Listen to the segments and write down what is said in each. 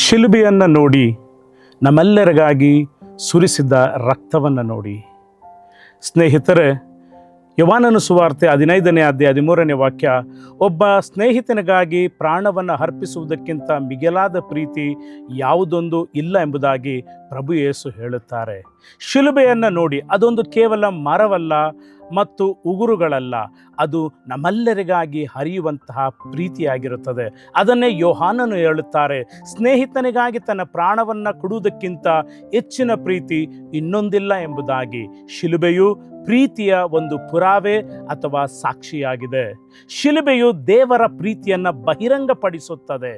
ಶಿಲುಬೆಯನ್ನು ನೋಡಿ, ನಮ್ಮೆಲ್ಲರಿಗಾಗಿ ಸುರಿಸಿದ ರಕ್ತವನ್ನು ನೋಡಿ. ಸ್ನೇಹಿತರೆ, ಯೋಹಾನನ ಸುವಾರ್ತೆ 15ನೇ ಅಧ್ಯಾಯ 13ನೇ ವಾಕ್ಯ, ಒಬ್ಬ ಸ್ನೇಹಿತನಿಗಾಗಿ ಪ್ರಾಣವನ್ನು ಅರ್ಪಿಸುವುದಕ್ಕಿಂತ ಮಿಗಿಲಾದ ಪ್ರೀತಿ ಯಾವುದೊಂದು ಇಲ್ಲ ಎಂಬುದಾಗಿ ಪ್ರಭು ಯೇಸು ಹೇಳುತ್ತಾರೆ. ಶಿಲುಬೆಯನ್ನು ನೋಡಿ, ಅದೊಂದು ಕೇವಲ ಮರವಲ್ಲ ಮತ್ತು ಉಗುರುಗಳಲ್ಲ, ಅದು ನಮ್ಮೆಲ್ಲರಿಗಾಗಿ ಹರಿಯುವಂತಹ ಪ್ರೀತಿಯಾಗಿರುತ್ತದೆ. ಅದನ್ನೇ ಯೋಹಾನನು ಹೇಳುತ್ತಾರೆ, ಸ್ನೇಹಿತನಿಗಾಗಿ ತನ್ನ ಪ್ರಾಣವನ್ನು ಕೊಡುವುದಕ್ಕಿಂತ ಹೆಚ್ಚಿನ ಪ್ರೀತಿ ಇನ್ನೊಂದಿಲ್ಲ ಎಂಬುದಾಗಿ. ಶಿಲುಬೆಯು ಪ್ರೀತಿಯ ಒಂದು ಪುರಾವೆ ಅಥವಾ ಸಾಕ್ಷಿಯಾಗಿದೆ. ಶಿಲುಬೆಯು ದೇವರ ಪ್ರೀತಿಯನ್ನು ಬಹಿರಂಗಪಡಿಸುತ್ತದೆ.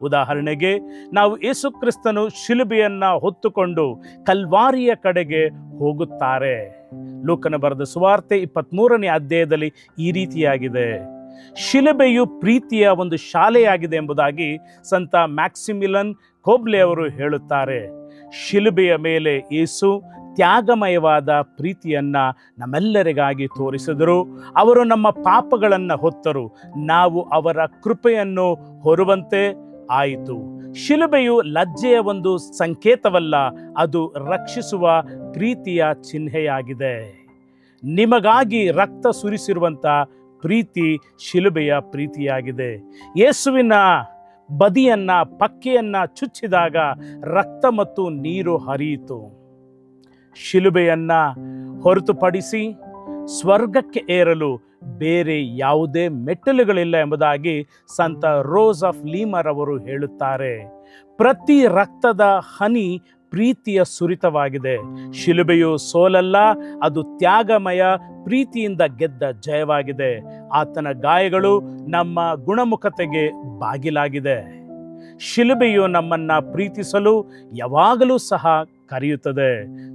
ಉದಾಹರಣೆಗೆ, ನಾವು ಯೇಸು ಕ್ರಿಸ್ತನು ಶಿಲುಬೆಯನ್ನು ಹೊತ್ತುಕೊಂಡು ಕಲ್ವಾರಿಯ ಕಡೆಗೆ ಹೋಗುತ್ತಾರೆ. ಲೂಕನ ಬರೆದ ಸುವಾರ್ತೆ 23ನೇ ಅಧ್ಯಾಯದಲ್ಲಿ ಈ ರೀತಿಯಾಗಿದೆ. ಶಿಲುಬೆಯು ಪ್ರೀತಿಯ ಒಂದು ಶಾಲೆಯಾಗಿದೆ ಎಂಬುದಾಗಿ ಸಂತ ಮ್ಯಾಕ್ಸಿಮಿಲನ್ ಕೋಬ್ಲೆ ಅವರು ಹೇಳುತ್ತಾರೆ. ಶಿಲುಬೆಯ ಮೇಲೆ ಯೇಸು ತ್ಯಾಗಮಯವಾದ ಪ್ರೀತಿಯನ್ನು ನಮ್ಮೆಲ್ಲರಿಗಾಗಿ ತೋರಿಸಿದರು. ಅವರು ನಮ್ಮ ಪಾಪಗಳನ್ನು ಹೊತ್ತರು, ನಾವು ಅವರ ಕೃಪೆಯನ್ನು ಹೊರುವಂತೆ ಆಯಿತು. ಶಿಲುಬೆಯು ಲಜ್ಜೆಯ ಒಂದು ಸಂಕೇತವಲ್ಲ, ಅದು ರಕ್ಷಿಸುವ ಪ್ರೀತಿಯ ಚಿಹ್ನೆಯಾಗಿದೆ. ನಿಮಗಾಗಿ ರಕ್ತ ಸುರಿಸಿರುವಂಥ ಪ್ರೀತಿ ಶಿಲುಬೆಯ ಪ್ರೀತಿಯಾಗಿದೆ. ಯೇಸುವಿನ ಬದಿಯನ್ನು, ಪಕ್ಕೆಯನ್ನು ಚುಚ್ಚಿದಾಗ ರಕ್ತ ಮತ್ತು ನೀರು ಹರಿಯಿತು. ಶಿಲುಬೆಯನ್ನು ಹೊರತುಪಡಿಸಿ ಸ್ವರ್ಗಕ್ಕೆ ಏರಲು ಬೇರೆ ಯಾವುದೇ ಮೆಟ್ಟಿಲುಗಳಿಲ್ಲ ಎಂಬುದಾಗಿ ಸಂತ ರೋಸ್ ಆಫ್ ಲೀಮರ್ ಅವರು ಹೇಳುತ್ತಾರೆ. ಪ್ರತಿ ರಕ್ತದ ಹನಿ ಪ್ರೀತಿಯ ಸುರಿತವಾಗಿದೆ. ಶಿಲುಬೆಯು ಸೋಲಲ್ಲ, ಅದು ತ್ಯಾಗಮಯ ಪ್ರೀತಿಯಿಂದ ಗೆದ್ದ ಜಯವಾಗಿದೆ. ಆತನ ಗಾಯಗಳು ನಮ್ಮ ಗುಣಮುಖತೆಗೆ ಬಾಗಿಲಾಗಿದೆ. ಶಿಲುಬೆಯು ನಮ್ಮನ್ನು ಪ್ರೀತಿಸಲು ಯಾವಾಗಲೂ ಸಹ ಕರೆಯುತ್ತದೆ.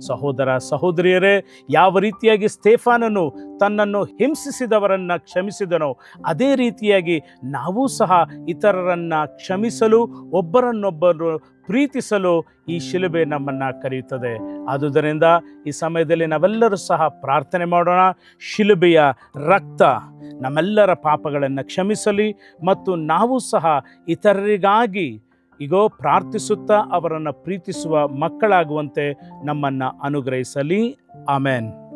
ಸಹೋದರ ಸಹೋದರಿಯರೇ, ಯಾವ ರೀತಿಯಾಗಿ ಸ್ತೆಫಾನನು ತನ್ನನ್ನು ಹಿಂಸಿಸಿದವರನ್ನು ಕ್ಷಮಿಸಿದನೋ, ಅದೇ ರೀತಿಯಾಗಿ ನಾವು ಸಹ ಇತರರನ್ನು ಕ್ಷಮಿಸಲು, ಒಬ್ಬರನ್ನೊಬ್ಬರು ಪ್ರೀತಿಸಲು ಈ ಶಿಲುಬೆ ನಮ್ಮನ್ನು ಕರೆಯುತ್ತದೆ. ಆದುದರಿಂದ ಈ ಸಮಯದಲ್ಲಿ ನಾವೆಲ್ಲರೂ ಸಹ ಪ್ರಾರ್ಥನೆ ಮಾಡೋಣ. ಶಿಲುಬೆಯ ರಕ್ತ ನಮ್ಮೆಲ್ಲರ ಪಾಪಗಳನ್ನು ಕ್ಷಮಿಸಲಿ ಮತ್ತು ನಾವು ಸಹ ಇತರರಿಗಾಗಿ ಪ್ರಾರ್ಥಿಸುತ್ತಾ ಅವರನ್ನು ಪ್ರೀತಿಸುವ ಮಕ್ಕಳಾಗುವಂತೆ ನಮ್ಮನ್ನು ಅನುಗ್ರಹಿಸಲಿ. ಆಮೆನ್.